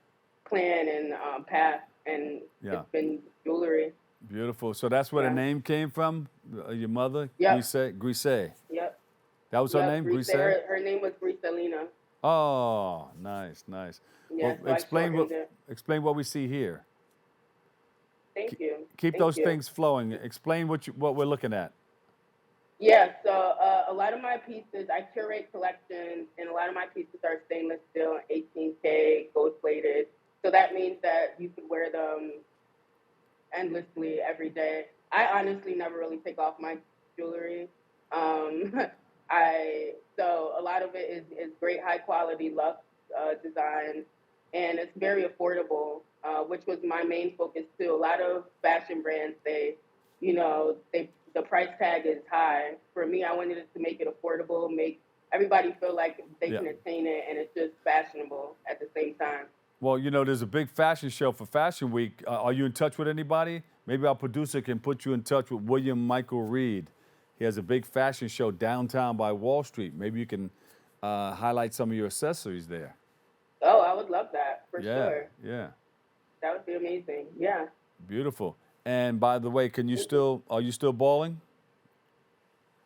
plan and path, and it's been jewelry. Beautiful. So that's where the name came from, your mother? Yep. GRISÉ. Yep. That was her name, GRISÉ? Her name was GRISÉ. Oh, nice. Yeah, well, so explain what we see here. Thank you. Keep those things flowing. Explain what we're looking at. Yeah, so a lot of my pieces, I curate collections, and a lot of my pieces are stainless steel, 18K, gold plated. So that means that you could wear them endlessly every day. I honestly never really take off my jewelry. So a lot of it is great high quality luxe designs, and it's very affordable, which was my main focus too. A lot of fashion brands, the price tag is high. For me, I wanted to make it affordable, make everybody feel like they can attain it, and it's just fashionable at the same time. Well, you know, there's a big fashion show for Fashion Week. Are you in touch with anybody? Maybe our producer can put you in touch with William Michael Reid. He has a big fashion show downtown by Wall Street. Maybe you can highlight some of your accessories there. Oh, I would love that, for sure. Yeah. That would be amazing, yeah. Beautiful. And by the way, are you still balling?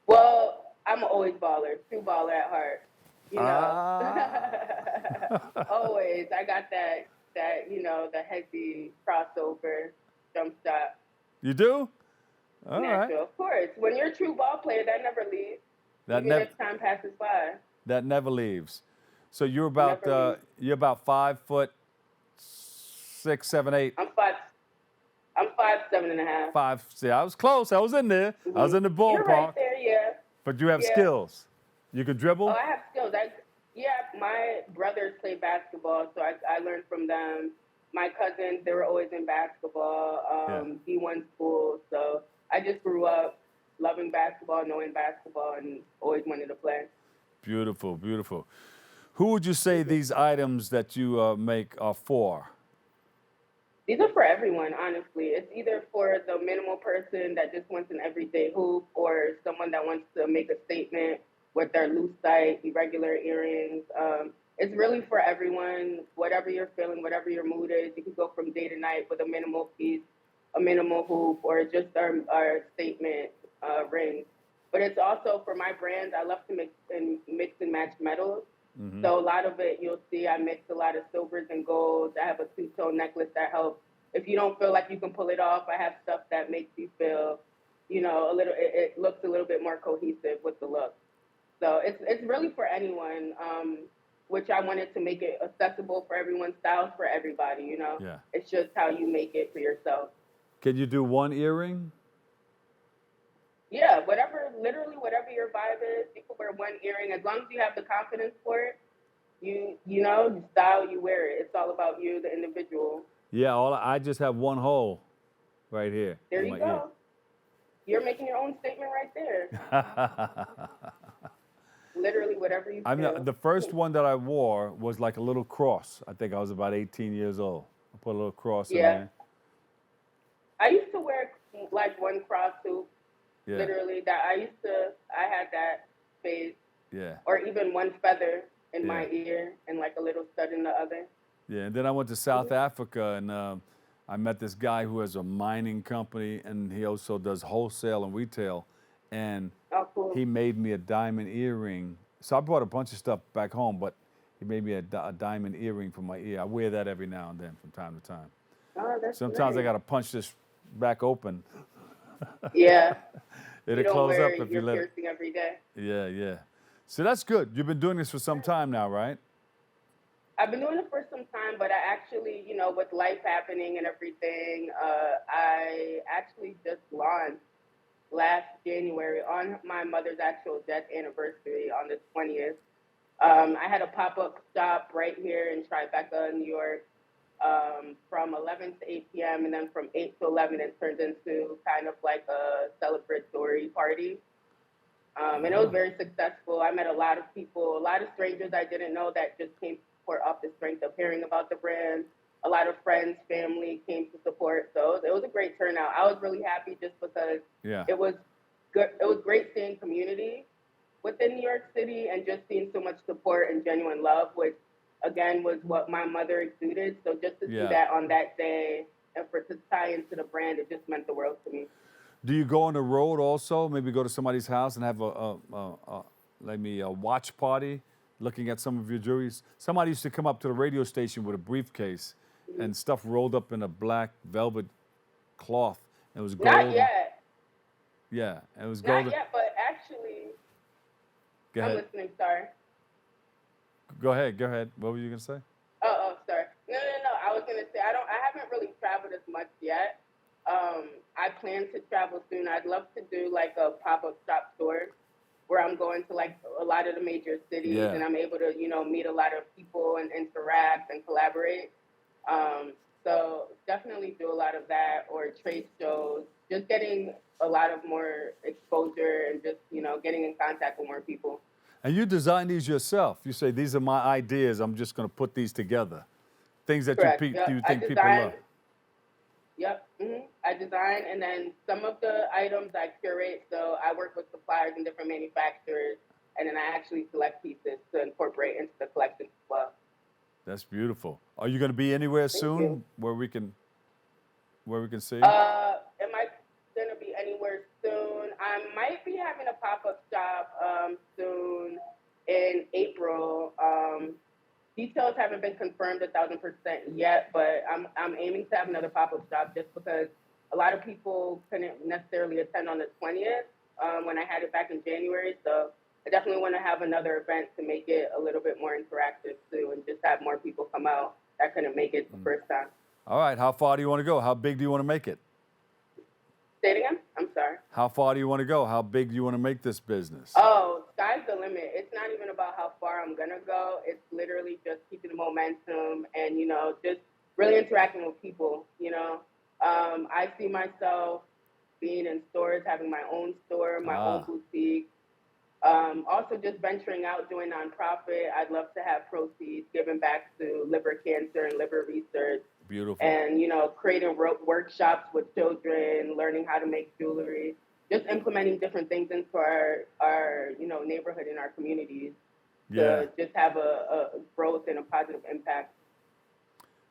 Well, I'm always baller, true baller at heart. You know, always. I got that, the heavy crossover jump shot. You do? All natural, right. of course. When you're a true ball player, that never leaves, That even never if time passes by. that never leaves. So Never leaves. you're about 5'6", 7, 8. I'm 5'7.5". 5. See, I was close. I was in there. I was in the You're right ballpark. there, yeah. But you have Yeah. skills. You can Oh, dribble. I have skills. My brothers play basketball, so I learned from them. My cousins, they were always in basketball, D1 school. So I just grew up loving basketball, knowing basketball, and always wanted to play. Beautiful, beautiful. Who would you say these items that you make are for? These are for everyone, honestly. It's either for the minimal person that just wants an everyday hoop or someone that wants to make a statement with their loose tight, irregular earrings. It's really for everyone, whatever you're feeling, whatever your mood is. You can go from day to night with a minimal piece, a minimal hoop, or just our statement ring. But it's also for my brand. I love to mix and match metals. Mm-hmm. So a lot of it, you'll see I mix a lot of silvers and golds. I have a two-tone necklace that helps. If you don't feel like you can pull it off, I have stuff that makes you feel, it looks a little bit more cohesive with the look. So it's really for anyone, which I wanted to make it accessible for everyone, styles for everybody, Yeah. It's just how you make it for yourself. Can you do one earring? Yeah, literally whatever your vibe is, you can wear one earring. As long as you have the confidence for it, you style, you wear it. It's all about you, the individual. Yeah, I just have one hole right here. There in you my go. ear. You're making your own statement right there. Literally whatever you feel. The first one that I wore was like a little cross. I think I was about 18 years old. I put a little cross in there. I used to wear like one cross hoop. Yeah. Literally, I had that phase. Yeah. Or even one feather in my ear and like a little stud in the other. Yeah, and then I went to South Africa and I met this guy who has a mining company and he also does wholesale and retail. And he made me a diamond earring. So I brought a bunch of stuff back home, but he made me a diamond earring for my ear. I wear that every now and then from time to time. Oh, that's Sometimes nice. I got to punch this back open. Yeah. It'll you don't close wear up if your you let it. piercing every day. Yeah, yeah. So that's good. You've been doing this for some time now, right? I've been doing it for some time, but I actually, with life happening and everything, I actually just launched last January on my mother's actual death anniversary on the 20th. I had a pop-up shop right here in Tribeca, New York, from 11 to 8 p.m. and then from 8 to 11 it turned into kind of like a celebratory party. And it was very successful. I met a lot of people, a lot of strangers I didn't know that just came to support off the strength of hearing about the brand. A lot of friends, family came to support. So it was a great turnout. I was really happy just because it was good. It was great seeing community within New York City and just seeing so much support and genuine love, which again was what my mother exuded. So just to see that on that day and to tie into the brand, it just meant the world to me. Do you go on the road also? Maybe go to somebody's house and have a watch party, looking at some of your jewelry? Somebody used to come up to the radio station with a briefcase and stuff rolled up in a black velvet cloth. It was gold. Not yet. Yeah, it was gold. Not yet, but actually, Go ahead. I'm listening. Sorry. Go ahead. What were you gonna say? Oh, sorry. No. I was gonna say I haven't really traveled as much yet. I plan to travel soon. I'd love to do like a pop-up shop store where I'm going to like a lot of the major cities and I'm able to, meet a lot of people and interact and collaborate. So definitely do a lot of that or trade shows, just getting a lot of more exposure and just, getting in contact with more people. And you design these yourself. You say, these are my ideas. I'm just going to put these together. Things that Correct. you think people love. Yep. Mm-hmm. I design, and then some of the items I curate. So I work with suppliers and different manufacturers, and then I actually select pieces to incorporate into the collection as well. That's beautiful. Are you going to be anywhere soon where we can see? Am I going to be anywhere soon? I might be having a pop-up shop soon in April. Details haven't been confirmed 1,000% yet, but I'm aiming to have another pop-up shop just because a lot of people couldn't necessarily attend on the 20th when I had it back in January. So I definitely want to have another event to make it a little bit more interactive too, and just have more people come out that couldn't make it the first time. All right, how far do you want to go? How big do you want to make it? Say it again? I'm sorry. How far do you want to go? How big do you want to make this business? Oh, sky's the limit. It's not even about how far I'm going to go. It's literally just keeping the momentum and, you know, just really interacting with people, you know. I see myself being in stores, having my own store, my own boutique. Also just venturing out, doing nonprofit. I'd love to have proceeds given back to liver cancer and liver research. Beautiful. And, you know, creating workshops with children, learning how to make jewelry, just implementing different things into our you know, neighborhood and our communities to just have a growth and a positive impact.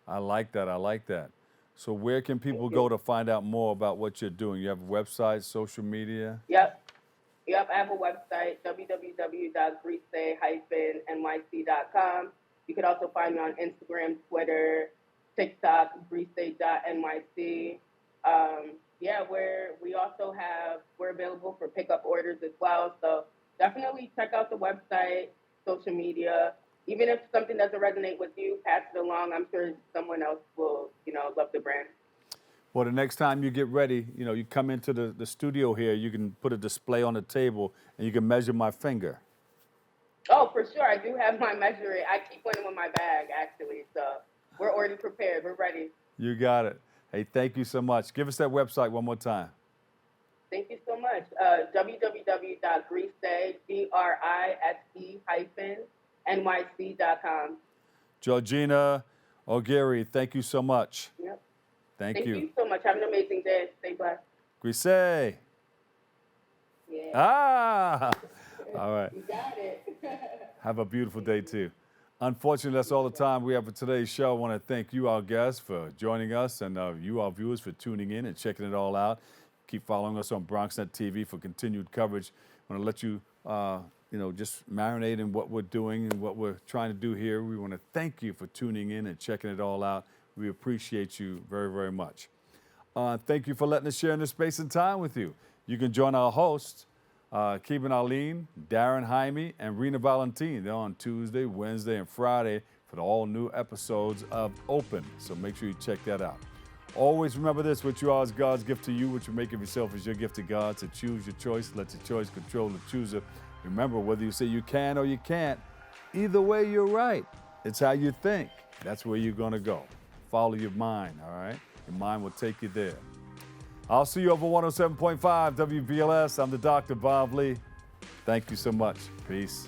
I like that. I like that. So where can people go to find out more about what you're doing? You have a website, social media? Yep, I have a website, www.GRISÉ-NYC.com. You can also find me on Instagram, Twitter, TikTok, GRISÉ.NYC. We're available for pickup orders as well. So definitely check out the website, social media. Even if something doesn't resonate with you, pass it along. I'm sure someone else will, you know, love the brand. Well, the next time you get ready, you know, you come into the studio here, you can put a display on the table and you can measure my finger. Oh, for sure. I do have my measuring. I keep one in my bag, actually. So we're already prepared. We're ready. You got it. Hey, thank you so much. Give us that website one more time. Thank you so much. www.GRISÉ, GRISE-NYC.com. Georgina Ogirri, thank you so much. Yep. Thank Thank you. you so much. Have an amazing day. Stay blessed. GRISÉ. Yeah. Ah! All right. You got it. Have a beautiful day, too. Unfortunately, that's all the time we have for today's show. I want to thank you, our guests, for joining us, and you, our viewers, for tuning in and checking it all out. Keep following us on BronxNet TV for continued coverage. I want to let you, you know, just marinate in what we're doing and what we're trying to do here. We want to thank you for tuning in and checking it all out. We appreciate you very, very much. Thank you for letting us share in this space and time with you. You can join our hosts, Keeban Arleen, Darren Jaime, and Rena Valentine. They're on Tuesday, Wednesday, and Friday for the all-new episodes of Open. So make sure you check that out. Always remember this: what you are is God's gift to you. What you make of yourself is your gift to God. So choose your choice. Let your choice control the chooser. Remember, whether you say you can or you can't, either way, you're right. It's how you think. That's where you're going to go. Follow your mind, all right? Your mind will take you there. I'll see you over 107.5 WBLS. I'm the Dr. Bob Lee. Thank you so much. Peace.